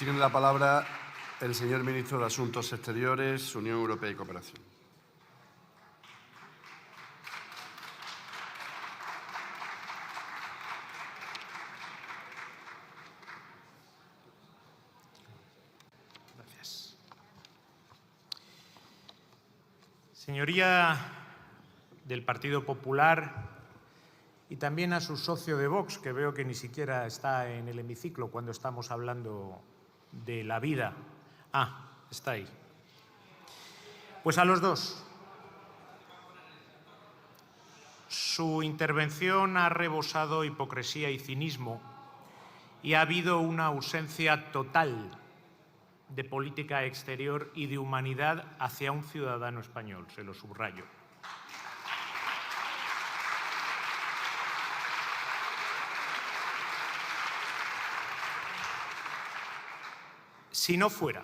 Tiene la palabra el señor ministro de Asuntos Exteriores, Unión Europea y Cooperación. Gracias. Señoría del Partido Popular y también a su socio de Vox, que veo que ni siquiera está en el hemiciclo cuando estamos hablando de la vida. Ah, está ahí. Pues a los dos. Su intervención ha rebosado hipocresía y cinismo y ha habido una ausencia total de política exterior y de humanidad hacia un ciudadano español, se lo subrayo. Si no fuera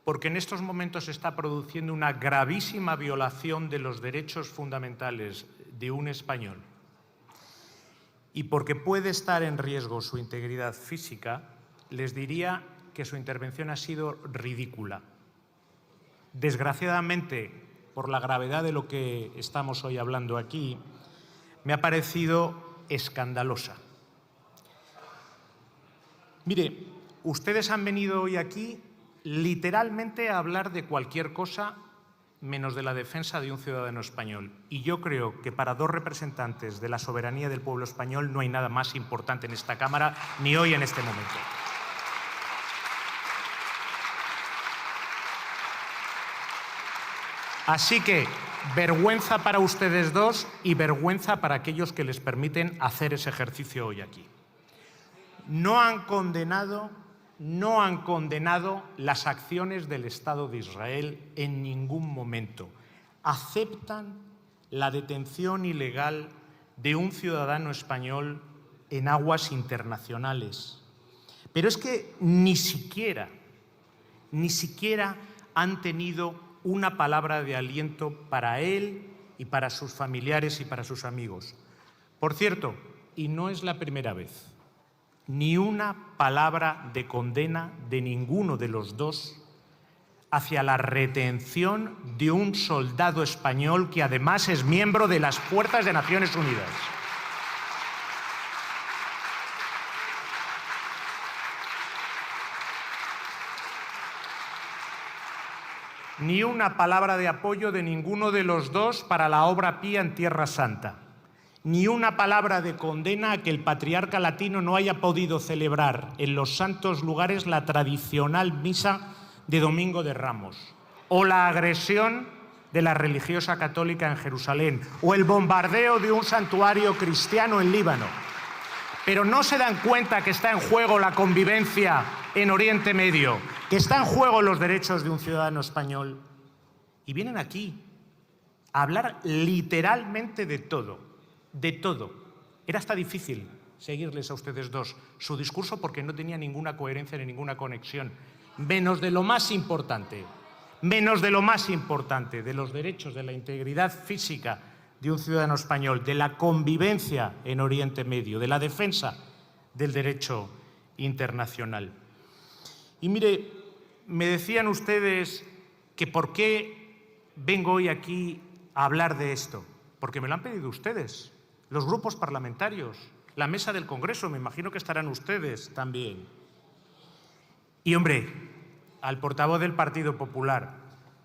porque en estos momentos se está produciendo una gravísima violación de los derechos fundamentales de un español y porque puede estar en riesgo su integridad física, les diría que su intervención ha sido ridícula. Desgraciadamente, por la gravedad de lo que estamos hoy hablando aquí, me ha parecido escandalosa. Mire, ustedes han venido hoy aquí literalmente a hablar de cualquier cosa menos de la defensa de un ciudadano español. Y yo creo que para dos representantes de la soberanía del pueblo español no hay nada más importante en esta Cámara, ni hoy en este momento. Así que vergüenza para ustedes dos y vergüenza para aquellos que les permiten hacer ese ejercicio hoy aquí. No han condenado las acciones del Estado de Israel en ningún momento. Aceptan la detención ilegal de un ciudadano español en aguas internacionales. Pero es que ni siquiera han tenido una palabra de aliento para él y para sus familiares y para sus amigos. Por cierto, y no es la primera vez, ni una palabra de condena de ninguno de los dos hacia la retención de un soldado español que además es miembro de las fuerzas de Naciones Unidas. Ni una palabra de apoyo de ninguno de los dos para la obra pía en Tierra Santa. Ni una palabra de condena a que el patriarca latino no haya podido celebrar en los santos lugares la tradicional misa de Domingo de Ramos, o la agresión de la religiosa católica en Jerusalén, o el bombardeo de un santuario cristiano en Líbano. Pero no se dan cuenta que está en juego la convivencia en Oriente Medio, que está en juego los derechos de un ciudadano español. Y vienen aquí a hablar literalmente de todo. De todo. Era hasta difícil seguirles a ustedes dos su discurso porque no tenía ninguna coherencia ni ninguna conexión, menos de lo más importante, de los derechos, de la integridad física de un ciudadano español, de la convivencia en Oriente Medio, de la defensa del derecho internacional. Y mire, me decían ustedes que por qué vengo hoy aquí a hablar de esto, porque me lo han pedido ustedes. Los grupos parlamentarios, la mesa del Congreso, me imagino que estarán ustedes también. Y, hombre, al portavoz del Partido Popular,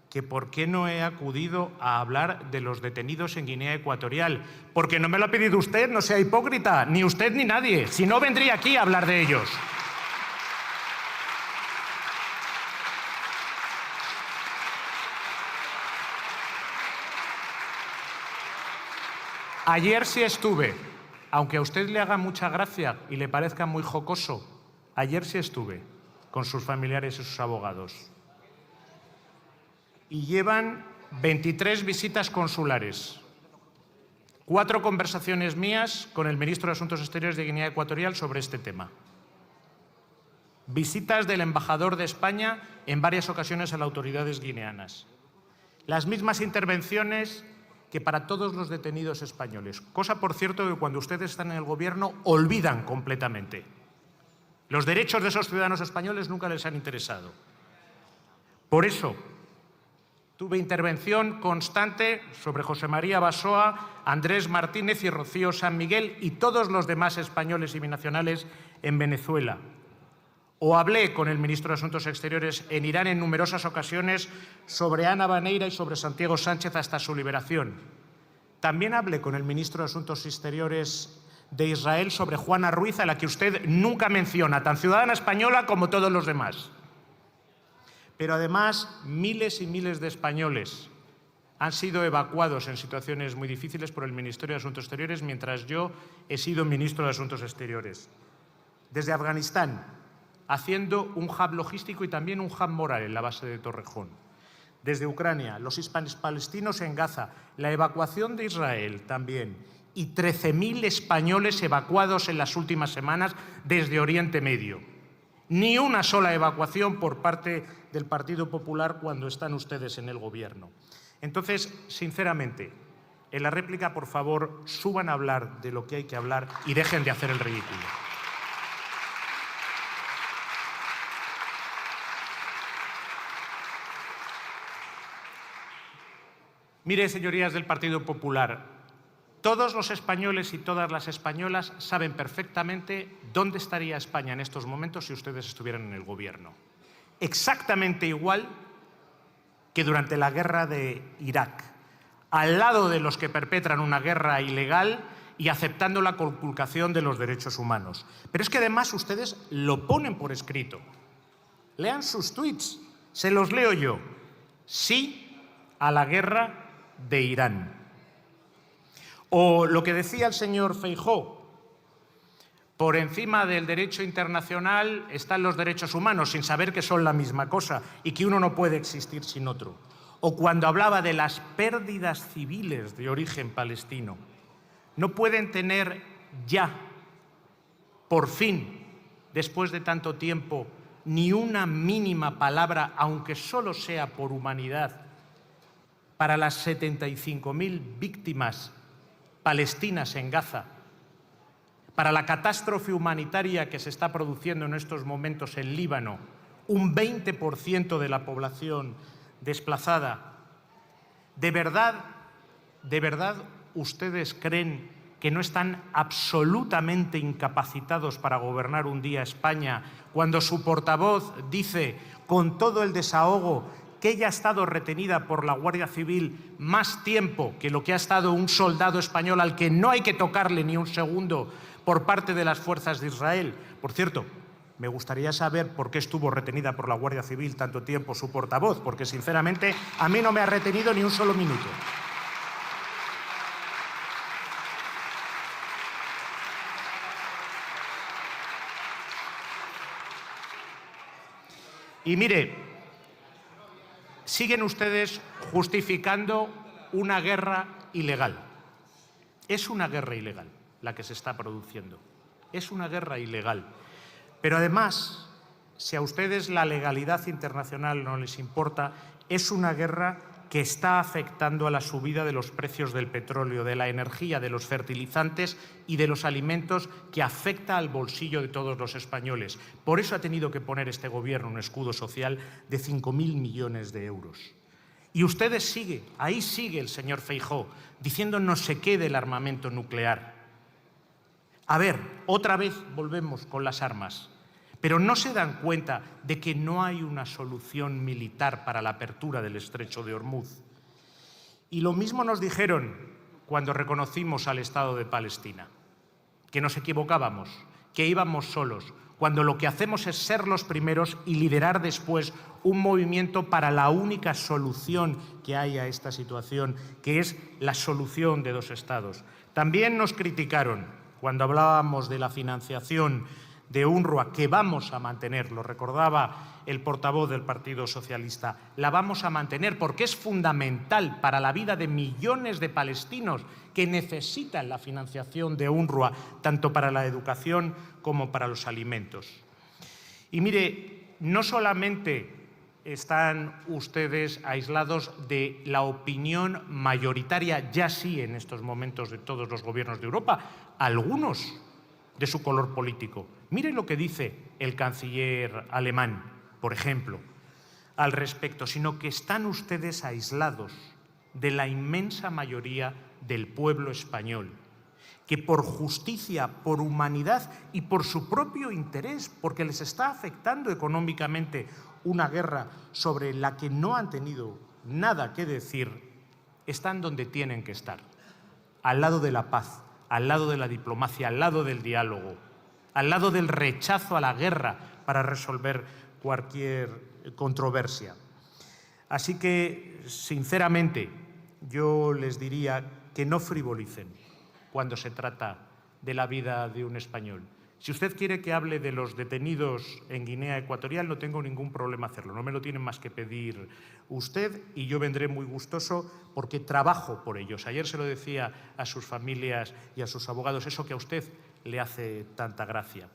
que por qué no he acudido a hablar de los detenidos en Guinea Ecuatorial. Porque no me lo ha pedido usted, no sea hipócrita, ni usted ni nadie. Si no, vendría aquí a hablar de ellos. Ayer sí estuve, aunque a usted le haga mucha gracia y le parezca muy jocoso, ayer sí estuve con sus familiares y sus abogados. Y llevan 23 visitas consulares, 4 conversaciones mías con el ministro de Asuntos Exteriores de Guinea Ecuatorial sobre este tema. Visitas del embajador de España en varias ocasiones a las autoridades guineanas. Las mismas intervenciones que para todos los detenidos españoles. Cosa, por cierto, que cuando ustedes están en el Gobierno olvidan completamente. Los derechos de esos ciudadanos españoles nunca les han interesado. Por eso, tuve intervención constante sobre José María Basoa, Andrés Martínez y Rocío San Miguel y todos los demás españoles y binacionales en Venezuela. O hablé con el ministro de Asuntos Exteriores en Irán en numerosas ocasiones sobre Ana Baneira y sobre Santiago Sánchez hasta su liberación. También hablé con el ministro de Asuntos Exteriores de Israel sobre Juana Ruiz, a la que usted nunca menciona, tan ciudadana española como todos los demás. Pero además, miles y miles de españoles han sido evacuados en situaciones muy difíciles por el Ministerio de Asuntos Exteriores mientras yo he sido ministro de Asuntos Exteriores. Desde Afganistán, haciendo un hub logístico y también un hub moral en la base de Torrejón. Desde Ucrania, los hispanos-palestinos en Gaza, la evacuación de Israel también, y 13.000 españoles evacuados en las últimas semanas desde Oriente Medio. Ni una sola evacuación por parte del Partido Popular cuando están ustedes en el Gobierno. Entonces, sinceramente, en la réplica, por favor, suban a hablar de lo que hay que hablar y dejen de hacer el ridículo. Mire, señorías del Partido Popular, todos los españoles y todas las españolas saben perfectamente dónde estaría España en estos momentos si ustedes estuvieran en el Gobierno. Exactamente igual que durante la guerra de Irak, al lado de los que perpetran una guerra ilegal y aceptando la conculcación de los derechos humanos. Pero es que además ustedes lo ponen por escrito. Lean sus tuits, se los leo yo. Sí a la guerra de Irán. O lo que decía el señor Feijóo, por encima del derecho internacional están los derechos humanos, sin saber que son la misma cosa y que uno no puede existir sin otro. O cuando hablaba de las pérdidas civiles de origen palestino. No pueden tener ya, por fin, después de tanto tiempo, ni una mínima palabra, aunque solo sea por humanidad, para las 75.000 víctimas palestinas en Gaza, para la catástrofe humanitaria que se está produciendo en estos momentos en Líbano, un 20% de la población desplazada. ¿De verdad ustedes creen que no están absolutamente incapacitados para gobernar un día España cuando su portavoz dice con todo el desahogo que ella ha estado retenida por la Guardia Civil más tiempo que lo que ha estado un soldado español al que no hay que tocarle ni un segundo por parte de las fuerzas de Israel? Por cierto, me gustaría saber por qué estuvo retenida por la Guardia Civil tanto tiempo su portavoz, porque sinceramente a mí no me ha retenido ni un solo minuto. Y mire, siguen ustedes justificando una guerra ilegal. Es una guerra ilegal la que se está produciendo. Es una guerra ilegal. Pero además, si a ustedes la legalidad internacional no les importa, es una guerra que está afectando a la subida de los precios del petróleo, de la energía, de los fertilizantes y de los alimentos, que afecta al bolsillo de todos los españoles. Por eso ha tenido que poner este Gobierno un escudo social de 5.000 millones de euros. Y ustedes ahí sigue el señor Feijóo, diciendo no sé qué del armamento nuclear. A ver, otra vez volvemos con las armas. Pero no se dan cuenta de que no hay una solución militar para la apertura del estrecho de Ormuz. Y lo mismo nos dijeron cuando reconocimos al Estado de Palestina, que nos equivocábamos, que íbamos solos, cuando lo que hacemos es ser los primeros y liderar después un movimiento para la única solución que hay a esta situación, que es la solución de dos estados. También nos criticaron cuando hablábamos de la financiación de UNRWA, que vamos a mantener, lo recordaba el portavoz del Partido Socialista, la vamos a mantener porque es fundamental para la vida de millones de palestinos que necesitan la financiación de UNRWA, tanto para la educación como para los alimentos. Y mire, no solamente están ustedes aislados de la opinión mayoritaria, ya sí en estos momentos, de todos los gobiernos de Europa, algunos de su color político. Mire lo que dice el canciller alemán, por ejemplo, al respecto, sino que están ustedes aislados de la inmensa mayoría del pueblo español, que por justicia, por humanidad y por su propio interés, porque les está afectando económicamente una guerra sobre la que no han tenido nada que decir, están donde tienen que estar, al lado de la paz, al lado de la diplomacia, al lado del diálogo, al lado del rechazo a la guerra para resolver cualquier controversia. Así que, sinceramente, yo les diría que no frivolicen cuando se trata de la vida de un español. Si usted quiere que hable de los detenidos en Guinea Ecuatorial, no tengo ningún problema hacerlo. No me lo tienen más que pedir usted y yo vendré muy gustoso porque trabajo por ellos. Ayer se lo decía a sus familias y a sus abogados, eso que a usted le hace tanta gracia.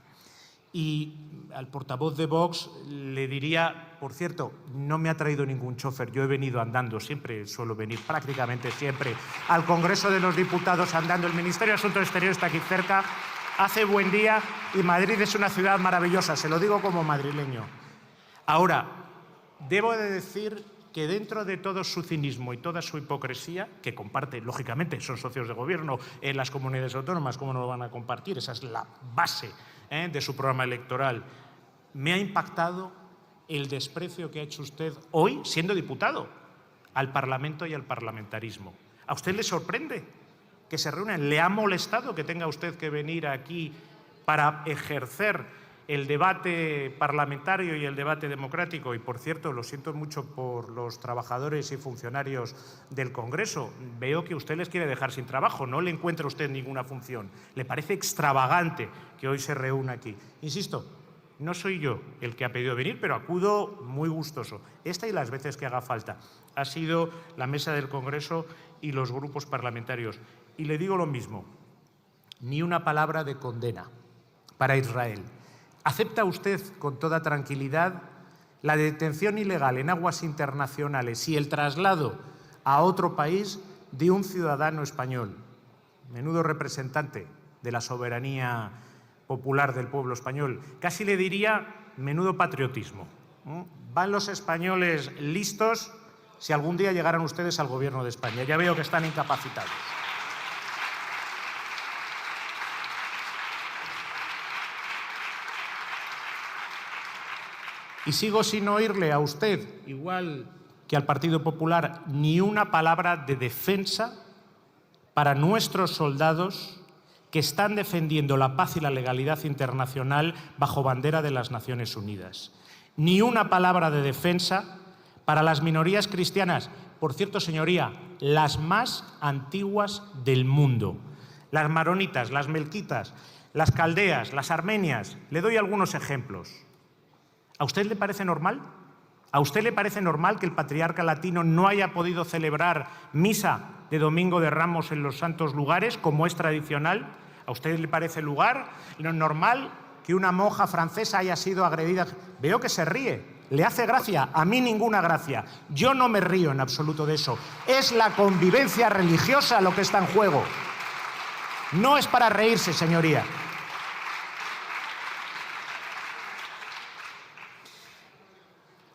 Y al portavoz de Vox le diría, por cierto, no me ha traído ningún chofer, yo he venido andando, siempre suelo venir, prácticamente siempre, al Congreso de los Diputados andando. El Ministerio de Asuntos Exteriores está aquí cerca, hace buen día y Madrid es una ciudad maravillosa, se lo digo como madrileño. Ahora, debo de decir que dentro de todo su cinismo y toda su hipocresía, que comparte, lógicamente, son socios de gobierno en las comunidades autónomas, ¿cómo no lo van a compartir? Esa es la base de su programa electoral. Me ha impactado el desprecio que ha hecho usted hoy, siendo diputado, al Parlamento y al parlamentarismo. ¿A usted le sorprende que se reúnan? ¿Le ha molestado que tenga usted que venir aquí para ejercer el debate parlamentario y el debate democrático? Y, por cierto, lo siento mucho por los trabajadores y funcionarios del Congreso. Veo que usted les quiere dejar sin trabajo, no le encuentra usted ninguna función. Le parece extravagante que hoy se reúna aquí. Insisto, no soy yo el que ha pedido venir, pero acudo muy gustoso. Esta y las veces que haga falta. Ha sido la mesa del Congreso y los grupos parlamentarios. Y le digo lo mismo, ni una palabra de condena para Israel. ¿Acepta usted con toda tranquilidad la detención ilegal en aguas internacionales y el traslado a otro país de un ciudadano español? Menudo representante de la soberanía popular del pueblo español. Casi le diría menudo patriotismo. Van los españoles listos si algún día llegaran ustedes al gobierno de España. Ya veo que están incapacitados. Y sigo sin oírle a usted, igual que al Partido Popular, ni una palabra de defensa para nuestros soldados que están defendiendo la paz y la legalidad internacional bajo bandera de las Naciones Unidas. Ni una palabra de defensa para las minorías cristianas, por cierto, señoría, las más antiguas del mundo. Las maronitas, las melquitas, las caldeas, las armenias. Le doy algunos ejemplos. ¿A usted le parece normal? ¿A usted le parece normal que el patriarca latino no haya podido celebrar misa de Domingo de Ramos en los santos lugares, como es tradicional? ¿A usted le parece normal que una monja francesa haya sido agredida? Veo que se ríe. ¿Le hace gracia? A mí ninguna gracia. Yo no me río en absoluto de eso. Es la convivencia religiosa lo que está en juego. No es para reírse, señoría.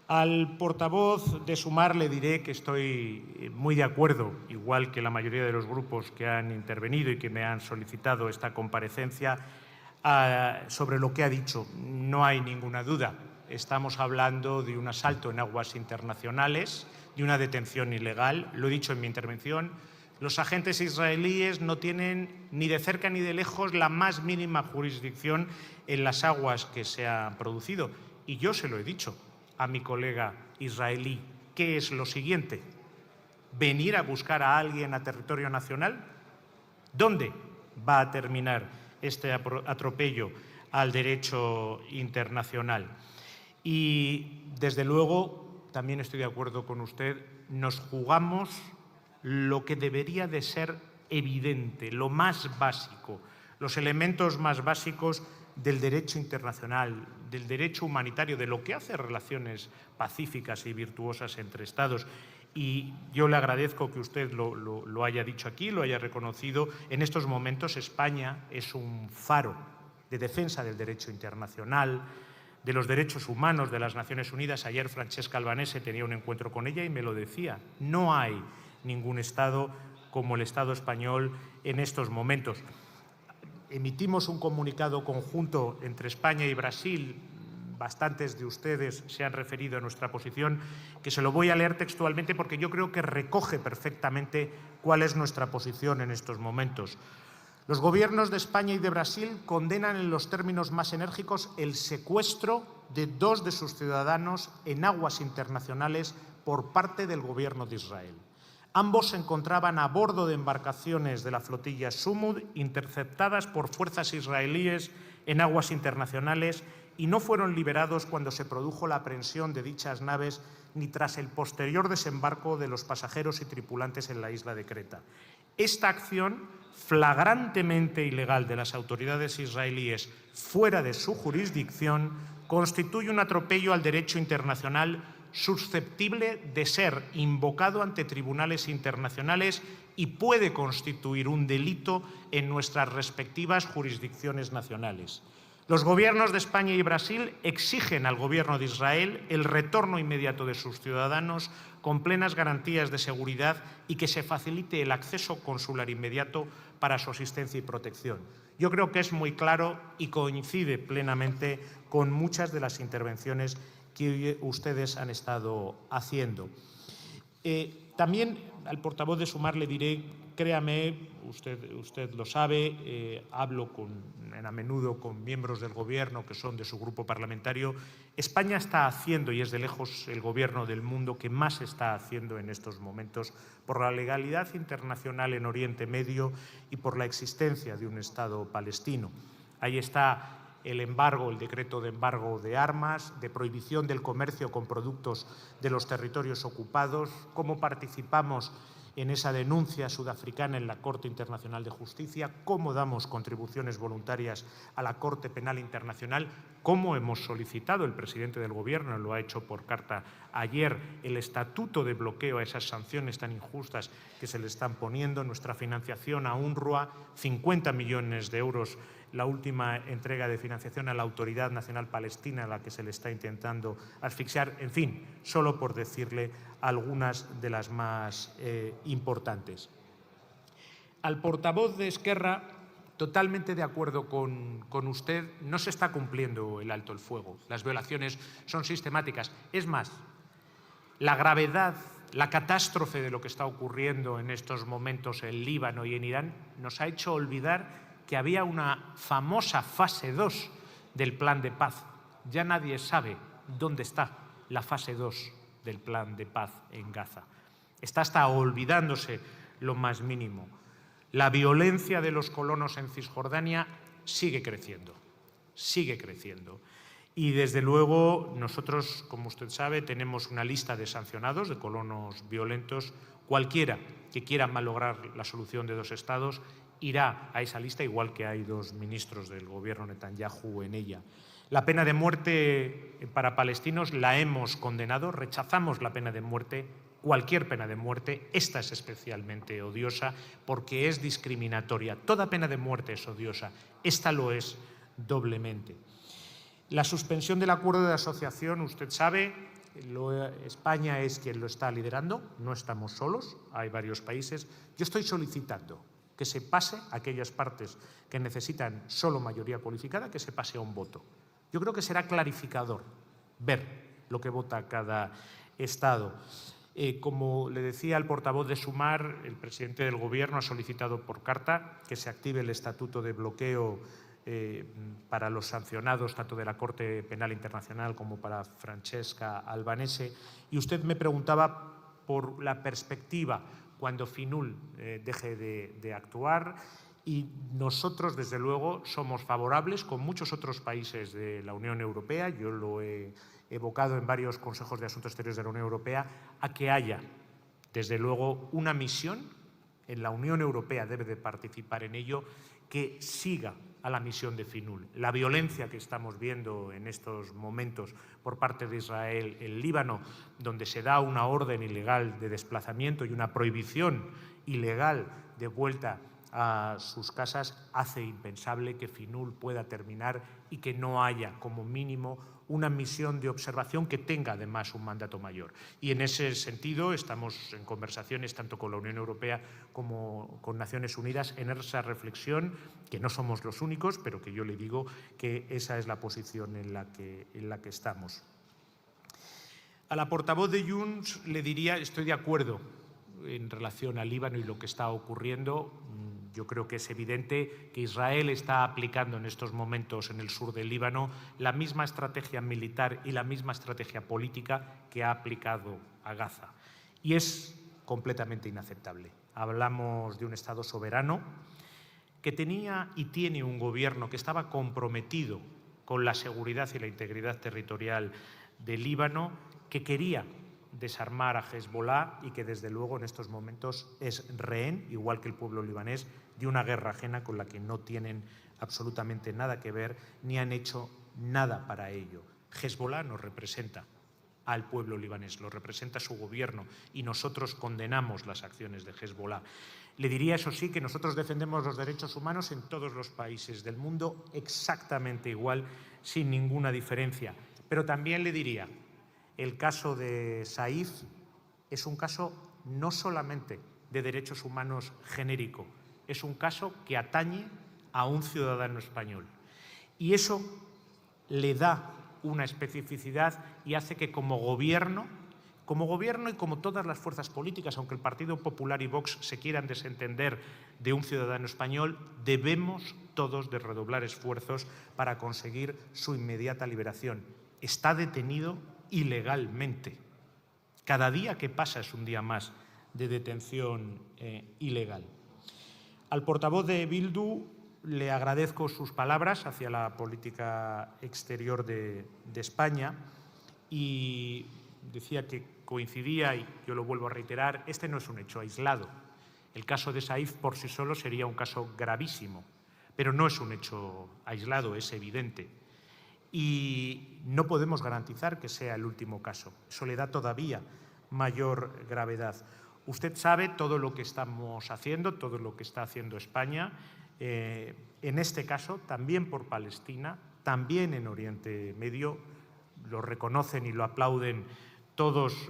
Al portavoz de Sumar le diré que estoy muy de acuerdo, igual que la mayoría de los grupos que han intervenido y que me han solicitado esta comparecencia, sobre lo que ha dicho. No hay ninguna duda. Estamos hablando de un asalto en aguas internacionales, de una detención ilegal. Lo he dicho en mi intervención. Los agentes israelíes no tienen ni de cerca ni de lejos la más mínima jurisdicción en las aguas que se han producido. Y yo se lo he dicho a mi colega israelí. ¿Qué es lo siguiente? ¿Venir a buscar a alguien a territorio nacional? ¿Dónde va a terminar este atropello al derecho internacional? Y, desde luego, también estoy de acuerdo con usted, nos jugamos lo que debería de ser evidente, lo más básico, los elementos más básicos del derecho internacional, del derecho humanitario, de lo que hace relaciones pacíficas y virtuosas entre Estados. Y yo le agradezco que usted lo haya dicho aquí, lo haya reconocido. En estos momentos España es un faro de defensa del derecho internacional, de los derechos humanos de las Naciones Unidas. Ayer Francesca Albanese tenía un encuentro con ella y me lo decía. No hay ningún Estado como el Estado español en estos momentos. Emitimos un comunicado conjunto entre España y Brasil. Bastantes de ustedes se han referido a nuestra posición, que se lo voy a leer textualmente porque yo creo que recoge perfectamente cuál es nuestra posición en estos momentos. Los gobiernos de España y de Brasil condenan en los términos más enérgicos el secuestro de 2 de sus ciudadanos en aguas internacionales por parte del Gobierno de Israel. Ambos se encontraban a bordo de embarcaciones de la flotilla Sumud interceptadas por fuerzas israelíes en aguas internacionales y no fueron liberados cuando se produjo la aprehensión de dichas naves ni tras el posterior desembarco de los pasajeros y tripulantes en la isla de Creta. Esta acción flagrantemente ilegal de las autoridades israelíes fuera de su jurisdicción constituye un atropello al derecho internacional susceptible de ser invocado ante tribunales internacionales y puede constituir un delito en nuestras respectivas jurisdicciones nacionales. Los gobiernos de España y Brasil exigen al Gobierno de Israel el retorno inmediato de sus ciudadanos con plenas garantías de seguridad y que se facilite el acceso consular inmediato para su asistencia y protección. Yo creo que es muy claro y coincide plenamente con muchas de las intervenciones que ustedes han estado haciendo. También al portavoz de Sumar le diré, créame, usted lo sabe, hablo a menudo con miembros del Gobierno que son de su grupo parlamentario. España está haciendo, y es de lejos el Gobierno del mundo que más está haciendo en estos momentos por la legalidad internacional en Oriente Medio y por la existencia de un Estado palestino. Ahí está el embargo, el decreto de embargo de armas, de prohibición del comercio con productos de los territorios ocupados, cómo participamos en esa denuncia sudafricana en la Corte Internacional de Justicia, cómo damos contribuciones voluntarias a la Corte Penal Internacional, cómo hemos solicitado, el presidente del Gobierno lo ha hecho por carta ayer, el estatuto de bloqueo a esas sanciones tan injustas que se le están poniendo, nuestra financiación a UNRWA, 50 millones de euros, la última entrega de financiación a la Autoridad Nacional Palestina, a la que se le está intentando asfixiar, en fin, solo por decirle algunas de las más importantes. Al portavoz de Esquerra, totalmente de acuerdo con usted, no se está cumpliendo el alto el fuego. Las violaciones son sistemáticas. Es más, la gravedad, la catástrofe de lo que está ocurriendo en estos momentos en Líbano y en Irán nos ha hecho olvidar que había una famosa fase 2 del plan de paz. Ya nadie sabe dónde está la fase 2 del plan de paz en Gaza. Está hasta olvidándose lo más mínimo. La violencia de los colonos en Cisjordania sigue creciendo, sigue creciendo. Y desde luego nosotros, como usted sabe, tenemos una lista de sancionados, de colonos violentos. Cualquiera que quiera malograr la solución de 2 estados irá a esa lista, igual que hay 2 ministros del Gobierno Netanyahu en ella. La pena de muerte para palestinos la hemos condenado, rechazamos la pena de muerte, cualquier pena de muerte. Esta es especialmente odiosa porque es discriminatoria. Toda pena de muerte es odiosa, esta lo es doblemente. La suspensión del acuerdo de asociación, usted sabe, España es quien lo está liderando, no estamos solos, hay varios países. Yo estoy solicitando que se pase a aquellas partes que necesitan solo mayoría cualificada, que se pase a un voto. Yo creo que será clarificador ver lo que vota cada Estado. Como le decía al portavoz de Sumar, el presidente del Gobierno ha solicitado por carta que se active el estatuto de bloqueo para los sancionados, tanto de la Corte Penal Internacional como para Francesca Albanese. Y usted me preguntaba por la perspectiva cuando FINUL deje de actuar, y nosotros, desde luego, somos favorables con muchos otros países de la Unión Europea, yo lo he evocado en varios consejos de asuntos exteriores de la Unión Europea, a que haya, desde luego, una misión, en la Unión Europea debe de participar en ello, que siga a la misión de FINUL. La violencia que estamos viendo en estos momentos por parte de Israel en Líbano, donde se da una orden ilegal de desplazamiento y una prohibición ilegal de vuelta a sus casas hace impensable que FINUL pueda terminar y que no haya, como mínimo, una misión de observación que tenga además un mandato mayor. Y en ese sentido estamos en conversaciones tanto con la Unión Europea como con Naciones Unidas en esa reflexión, que no somos los únicos, pero que yo le digo que esa es la posición en la que estamos. A la portavoz de Junts le diría, estoy de acuerdo en relación al Líbano y lo que está ocurriendo. Yo creo que es evidente que Israel está aplicando en estos momentos en el sur del Líbano la misma estrategia militar y la misma estrategia política que ha aplicado a Gaza. Y es completamente inaceptable. Hablamos de un Estado soberano que tenía y tiene un gobierno que estaba comprometido con la seguridad y la integridad territorial del Líbano, que quería desarmar a Hezbollah y que desde luego en estos momentos es rehén, igual que el pueblo libanés, de una guerra ajena con la que no tienen absolutamente nada que ver ni han hecho nada para ello. Hezbollah nos representa al pueblo libanés, lo representa su gobierno y nosotros condenamos las acciones de Hezbollah. Le diría, eso sí, que nosotros defendemos los derechos humanos en todos los países del mundo exactamente igual, sin ninguna diferencia. Pero también le diría, el caso de Saif es un caso no solamente de derechos humanos genérico, es un caso que atañe a un ciudadano español. Y eso le da una especificidad y hace que como gobierno y como todas las fuerzas políticas, aunque el Partido Popular y Vox se quieran desentender de un ciudadano español, debemos todos de redoblar esfuerzos para conseguir su inmediata liberación. Está detenido ilegalmente. Cada día que pasa es un día más de detención ilegal. Al portavoz de Bildu le agradezco sus palabras hacia la política exterior de España y decía que coincidía, y yo lo vuelvo a reiterar, este no es un hecho aislado. El caso de Saif por sí solo sería un caso gravísimo, pero no es un hecho aislado, es evidente. Y no podemos garantizar que sea el último caso. Eso le da todavía mayor gravedad. Usted sabe todo lo que estamos haciendo, todo lo que está haciendo España, en este caso también por Palestina, también en Oriente Medio. Lo reconocen y lo aplauden todos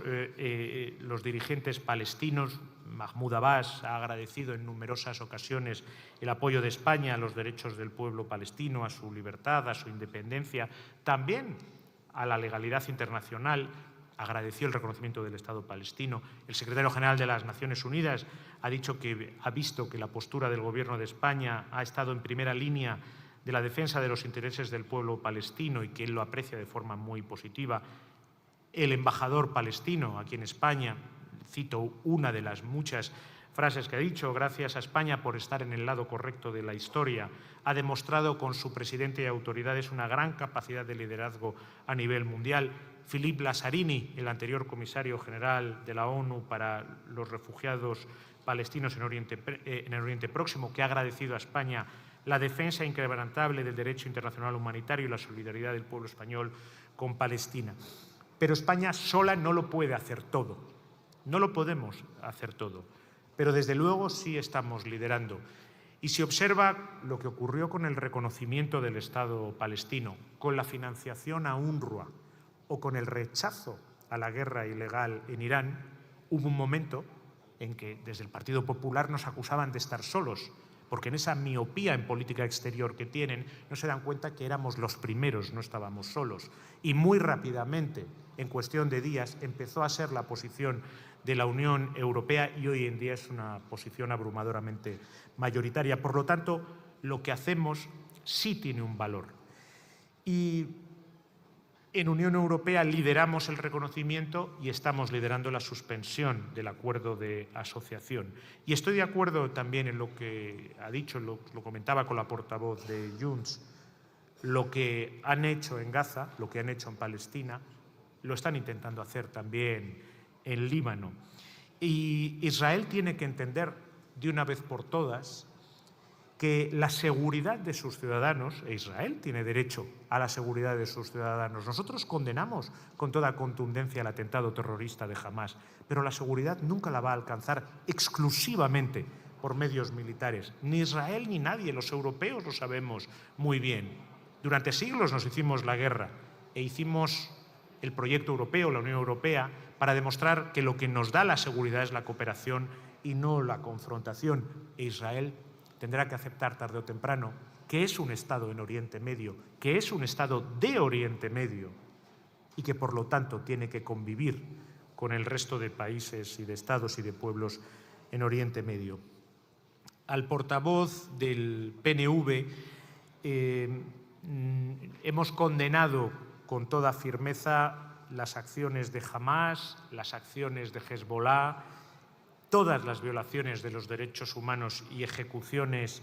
los dirigentes palestinos. Mahmoud Abbas ha agradecido en numerosas ocasiones el apoyo de España a los derechos del pueblo palestino, a su libertad, a su independencia, también a la legalidad internacional. Agradeció el reconocimiento del Estado palestino. El secretario general de las Naciones Unidas ha dicho que ha visto que la postura del Gobierno de España ha estado en primera línea de la defensa de los intereses del pueblo palestino y que él lo aprecia de forma muy positiva. El embajador palestino aquí en España, cito una de las muchas frases que ha dicho, gracias a España por estar en el lado correcto de la historia, ha demostrado con su presidente y autoridades una gran capacidad de liderazgo a nivel mundial. Philippe Lazzarini, el anterior comisario general de la ONU para los refugiados palestinos en el Oriente Próximo, que ha agradecido a España la defensa inquebrantable del derecho internacional humanitario y la solidaridad del pueblo español con Palestina. Pero España sola no lo puede hacer todo, no lo podemos hacer todo, pero desde luego sí estamos liderando. Y si observa lo que ocurrió con el reconocimiento del Estado palestino, con la financiación a UNRWA o con el rechazo a la guerra ilegal en Irán, hubo un momento en que desde el Partido Popular nos acusaban de estar solos, porque en esa miopía en política exterior que tienen no se dan cuenta que éramos los primeros, no estábamos solos. Y muy rápidamente, en cuestión de días, empezó a ser la posición de la Unión Europea y hoy en día es una posición abrumadoramente mayoritaria. Por lo tanto, lo que hacemos sí tiene un valor. Y en Unión Europea lideramos el reconocimiento y estamos liderando la suspensión del acuerdo de asociación. Y estoy de acuerdo también en lo que ha dicho, lo comentaba con la portavoz de Junts, lo que han hecho en Gaza, lo que han hecho en Palestina, lo están intentando hacer también en Líbano. Y Israel tiene que entender de una vez por todas que la seguridad de sus ciudadanos, e Israel tiene derecho a la seguridad de sus ciudadanos. Nosotros condenamos con toda contundencia el atentado terrorista de Hamás, pero la seguridad nunca la va a alcanzar exclusivamente por medios militares. Ni Israel ni nadie, los europeos lo sabemos muy bien. Durante siglos nos hicimos la guerra e hicimos el proyecto europeo, la Unión Europea, para demostrar que lo que nos da la seguridad es la cooperación y no la confrontación. E Israel tendrá que aceptar tarde o temprano que es un Estado en Oriente Medio, que es un Estado de Oriente Medio y que, por lo tanto, tiene que convivir con el resto de países y de estados y de pueblos en Oriente Medio. Al portavoz del PNV hemos condenado con toda firmeza las acciones de Hamás, las acciones de Hezbollah, todas las violaciones de los derechos humanos y ejecuciones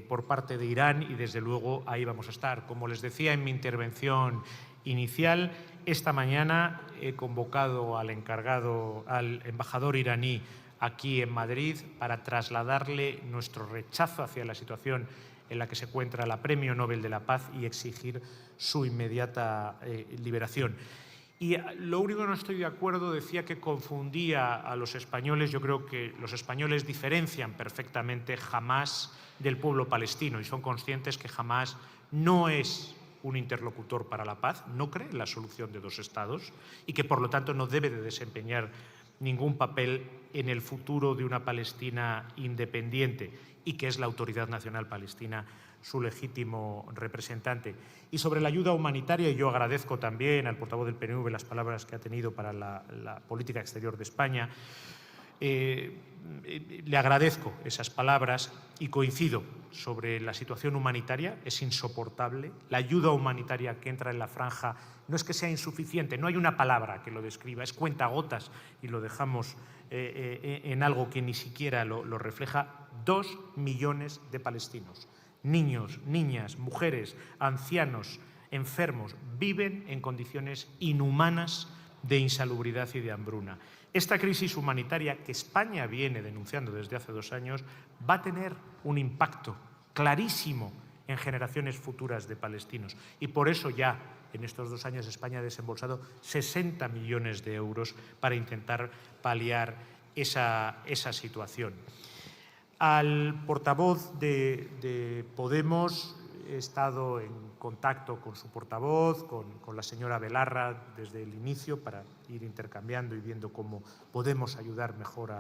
por parte de Irán, y desde luego ahí vamos a estar. Como les decía en mi intervención inicial, esta mañana he convocado al embajador iraní aquí en Madrid para trasladarle nuestro rechazo hacia la situación en la que se encuentra la Premio Nobel de la Paz y exigir su inmediata liberación. Y lo único que no estoy de acuerdo, decía que confundía a los españoles. Yo creo que los españoles diferencian perfectamente Hamás del pueblo palestino y son conscientes que Hamás no es un interlocutor para la paz, no cree en la solución de dos estados y que, por lo tanto, no debe de desempeñar ningún papel en el futuro de una Palestina independiente y que es la Autoridad Nacional Palestina su legítimo representante. Y sobre la ayuda humanitaria, yo agradezco también al portavoz del PNV las palabras que ha tenido para la política exterior de España. Le agradezco esas palabras y coincido sobre la situación humanitaria. Es insoportable. La ayuda humanitaria que entra en la franja no es que sea insuficiente, no hay una palabra que lo describa, es cuentagotas y lo dejamos en algo que ni siquiera lo refleja. 2 millones de palestinos, niños, niñas, mujeres, ancianos, enfermos, viven en condiciones inhumanas de insalubridad y de hambruna. Esta crisis humanitaria que España viene denunciando desde hace 2 años va a tener un impacto clarísimo en generaciones futuras de palestinos. Y por eso ya en estos 2 años España ha desembolsado 60 millones de euros para intentar paliar esa situación. Al portavoz de Podemos, he estado en contacto con su portavoz, con la señora Belarra desde el inicio para ir intercambiando y viendo cómo podemos ayudar mejor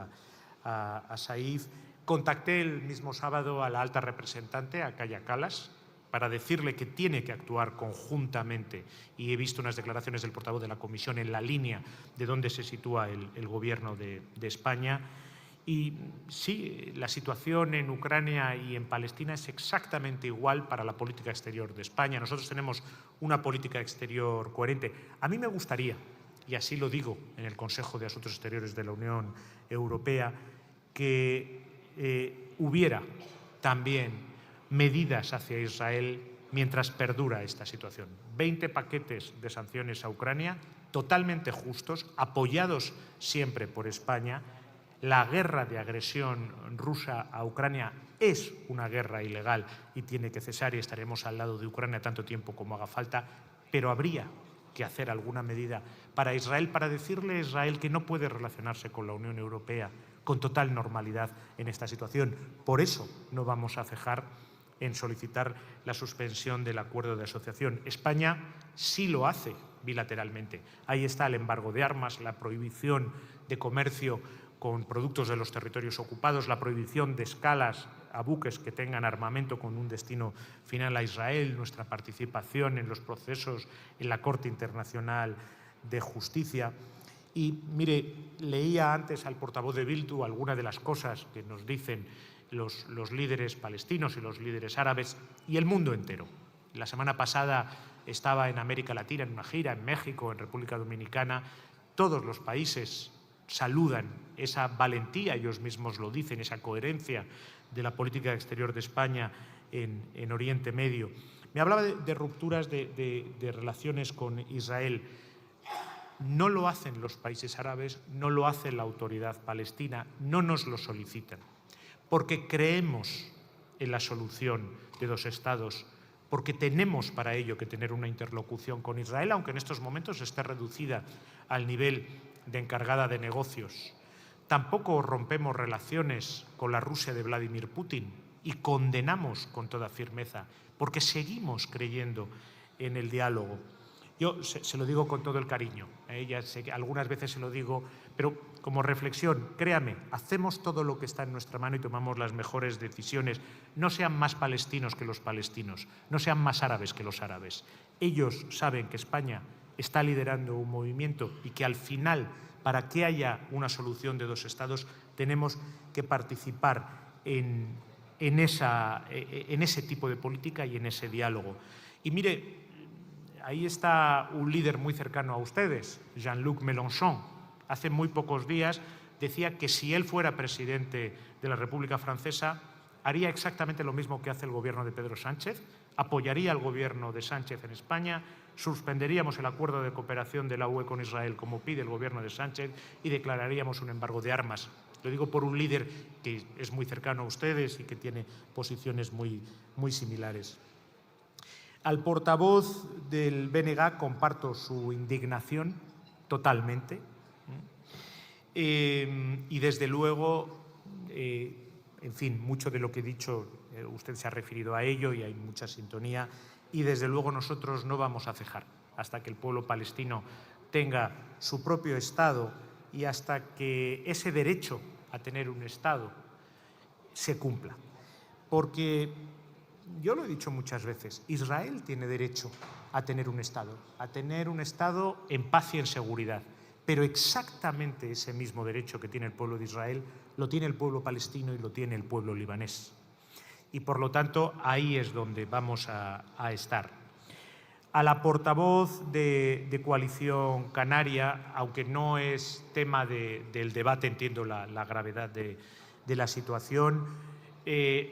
a Saif. Contacté el mismo sábado a la alta representante, a Kaia Kallas, para decirle que tiene que actuar conjuntamente, y he visto unas declaraciones del portavoz de la Comisión en la línea de dónde se sitúa el Gobierno de España. Y sí, la situación en Ucrania y en Palestina es exactamente igual para la política exterior de España. Nosotros tenemos una política exterior coherente. A mí me gustaría, y así lo digo en el Consejo de Asuntos Exteriores de la Unión Europea, que hubiera también medidas hacia Israel mientras perdura esta situación. 20 paquetes de sanciones a Ucrania, totalmente justos, apoyados siempre por España. La guerra de agresión rusa a Ucrania es una guerra ilegal y tiene que cesar, y estaremos al lado de Ucrania tanto tiempo como haga falta, pero habría que hacer alguna medida para Israel, para decirle a Israel que no puede relacionarse con la Unión Europea con total normalidad en esta situación. Por eso no vamos a cejar en solicitar la suspensión del acuerdo de asociación. España sí lo hace bilateralmente. Ahí está el embargo de armas, la prohibición de comercio con productos de los territorios ocupados, la prohibición de escalas a buques que tengan armamento con un destino final a Israel, nuestra participación en los procesos en la Corte Internacional de Justicia. Y mire, leía antes al portavoz de Bildu algunas de las cosas que nos dicen los líderes palestinos y los líderes árabes y el mundo entero. La semana pasada estaba en América Latina, en una gira, en México, en República Dominicana. Todos los países saludan esa valentía, ellos mismos lo dicen, esa coherencia de la política exterior de España en Oriente Medio. Me hablaba de rupturas de relaciones con Israel. No lo hacen los países árabes, no lo hace la autoridad palestina, no nos lo solicitan, porque creemos en la solución de 2 estados, porque tenemos para ello que tener una interlocución con Israel, aunque en estos momentos esté reducida al nivel de encargada de negocios. tampoco rompemos relaciones con la Rusia de Vladimir Putin y condenamos con toda firmeza, porque seguimos creyendo en el diálogo. Yo se lo digo con todo el cariño, ya sé que algunas veces se lo digo, pero como reflexión, créame, hacemos todo lo que está en nuestra mano y tomamos las mejores decisiones. No sean más palestinos que los palestinos, no sean más árabes que los árabes. Ellos saben que España está liderando un movimiento y que al final, para que haya una solución de dos estados, tenemos que participar en ese tipo de política y en ese diálogo. Y mire, ahí está un líder muy cercano a ustedes, Jean-Luc Mélenchon. Hace muy pocos días decía que si él fuera presidente de la República Francesa, haría exactamente lo mismo que hace el gobierno de Pedro Sánchez, apoyaría al gobierno de Sánchez en España, suspenderíamos el acuerdo de cooperación de la UE con Israel, como pide el gobierno de Sánchez, y declararíamos un embargo de armas. Lo digo por un líder que es muy cercano a ustedes y que tiene posiciones muy similares. Al portavoz del BNG comparto su indignación totalmente. Y desde luego, en fin, mucho de lo que he dicho, usted se ha referido a ello y hay mucha sintonía. Y desde luego nosotros no vamos a cejar hasta que el pueblo palestino tenga su propio Estado y hasta que ese derecho a tener un Estado se cumpla. Porque yo lo he dicho muchas veces, Israel tiene derecho a tener un Estado en paz y en seguridad, pero exactamente ese mismo derecho que tiene el pueblo de Israel lo tiene el pueblo palestino y lo tiene el pueblo libanés. Y por lo tanto, ahí es donde vamos a estar. A la portavoz de Coalición Canaria, aunque no es tema del debate, entiendo la gravedad de la situación.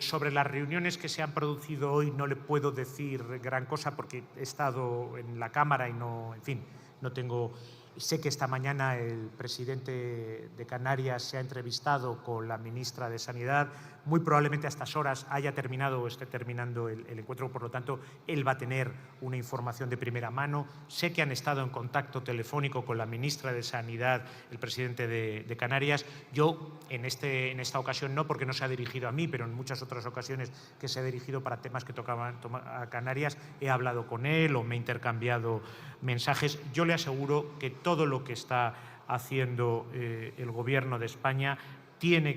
Sobre las reuniones que se han producido hoy no le puedo decir gran cosa porque he estado en la Cámara y no, en fin, no tengo. Sé que esta mañana el presidente de Canarias se ha entrevistado con la ministra de Sanidad. Muy probablemente a estas horas haya terminado o esté terminando el encuentro, por lo tanto, él va a tener una información de primera mano. Sé que han estado en contacto telefónico con la ministra de Sanidad, el presidente de Canarias. Yo, en esta ocasión no, porque no se ha dirigido a mí, pero en muchas otras ocasiones que se ha dirigido para temas que tocaban a Canarias, he hablado con él o me he intercambiado mensajes. Yo le aseguro que todo lo que está haciendo el Gobierno de España tiene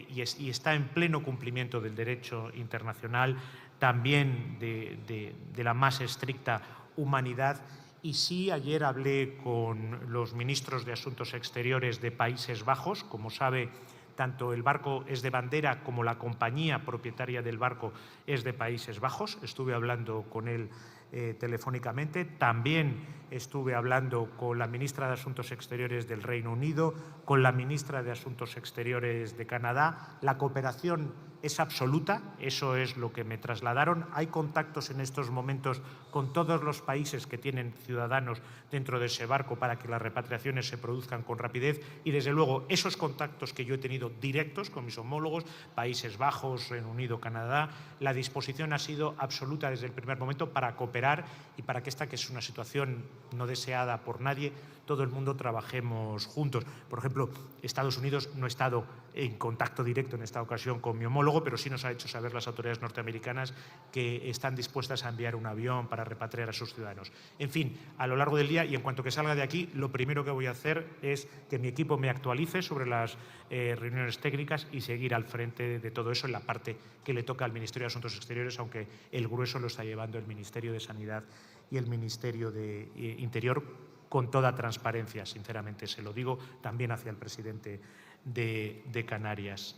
y está en pleno cumplimiento del derecho internacional, también de la más estricta humanidad. Y sí, ayer hablé con los ministros de Asuntos Exteriores de Países Bajos. Como sabe, tanto el barco es de bandera como la compañía propietaria del barco es de Países Bajos. Estuve hablando con él telefónicamente. También estuve hablando con la ministra de Asuntos Exteriores del Reino Unido, con la ministra de Asuntos Exteriores de Canadá. La cooperación es absoluta, eso es lo que me trasladaron. Hay contactos en estos momentos con todos los países que tienen ciudadanos dentro de ese barco para que las repatriaciones se produzcan con rapidez y, desde luego, esos contactos que yo he tenido directos con mis homólogos, Países Bajos, Reino Unido, Canadá, la disposición ha sido absoluta desde el primer momento para cooperar y para que esta, que es una situación no deseada por nadie, todo el mundo trabajemos juntos. Por ejemplo, Estados Unidos no ha estado en contacto directo en esta ocasión con mi homólogo, pero sí nos ha hecho saber las autoridades norteamericanas que están dispuestas a enviar un avión para repatriar a sus ciudadanos. En fin, a lo largo del día y en cuanto que salga de aquí, lo primero que voy a hacer es que mi equipo me actualice sobre las reuniones técnicas y seguir al frente de todo eso en la parte que le toca al Ministerio de Asuntos Exteriores, aunque el grueso lo está llevando el Ministerio de Sanidad y el Ministerio de Interior, con toda transparencia, sinceramente se lo digo, también hacia el presidente de Canarias.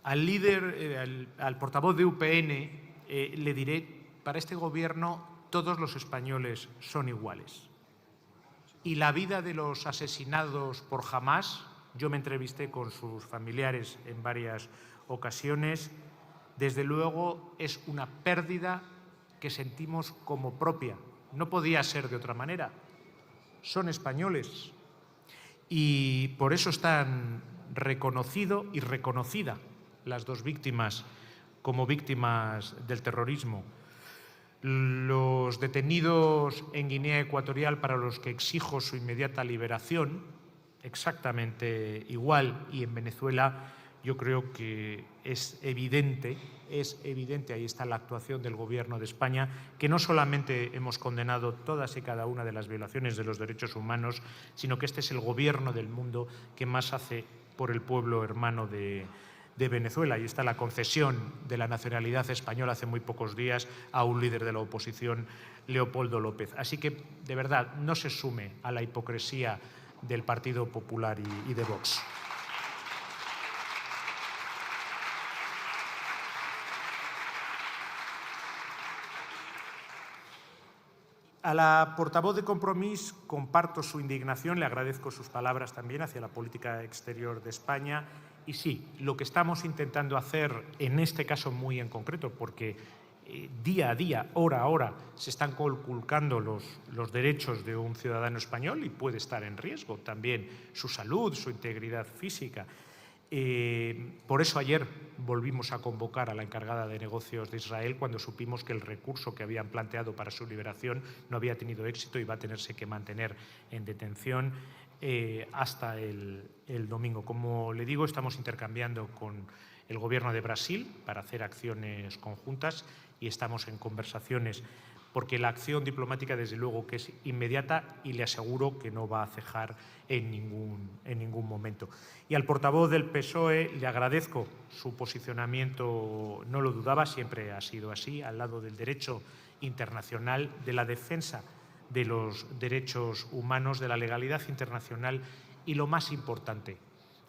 Al portavoz de UPN le diré, para este Gobierno todos los españoles son iguales. Y la vida de los asesinados por Hamás, yo me entrevisté con sus familiares en varias ocasiones, desde luego es una pérdida que sentimos como propia. No podía ser de otra manera. Son españoles y por eso están reconocido y reconocida las dos víctimas como víctimas del terrorismo. Los detenidos en Guinea Ecuatorial, para los que exijo su inmediata liberación, exactamente igual, y en Venezuela yo creo que es evidente, ahí está la actuación del Gobierno de España, que no solamente hemos condenado todas y cada una de las violaciones de los derechos humanos, sino que este es el Gobierno del mundo que más hace por el pueblo hermano de Venezuela. Y está la concesión de la nacionalidad española hace muy pocos días a un líder de la oposición, Leopoldo López. Así que, de verdad, no se sume a la hipocresía del Partido Popular y de Vox. A la portavoz de Compromís comparto su indignación, le agradezco sus palabras también hacia la política exterior de España. Y sí, lo que estamos intentando hacer, en este caso muy en concreto, porque día a día, hora a hora, se están conculcando los derechos de un ciudadano español y puede estar en riesgo también su salud, su integridad física. Por eso ayer volvimos a convocar a la encargada de negocios de Israel cuando supimos que el recurso que habían planteado para su liberación no había tenido éxito y va a tenerse que mantener en detención hasta el domingo. Como le digo, estamos intercambiando con el Gobierno de Brasil para hacer acciones conjuntas y estamos en conversaciones, porque la acción diplomática, desde luego, que es inmediata y le aseguro que no va a cejar en ningún momento. Y al portavoz del PSOE le agradezco su posicionamiento, no lo dudaba, siempre ha sido así, al lado del derecho internacional, de la defensa de los derechos humanos, de la legalidad internacional y, lo más importante,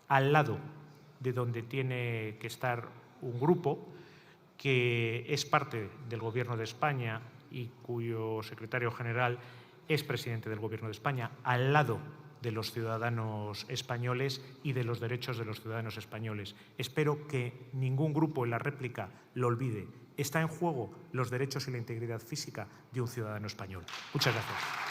al lado de donde tiene que estar un grupo que es parte del Gobierno de España y cuyo secretario general es presidente del Gobierno de España, al lado de los ciudadanos españoles y de los derechos de los ciudadanos españoles. Espero que ningún grupo en la réplica lo olvide. Está en juego los derechos y la integridad física de un ciudadano español. Muchas gracias.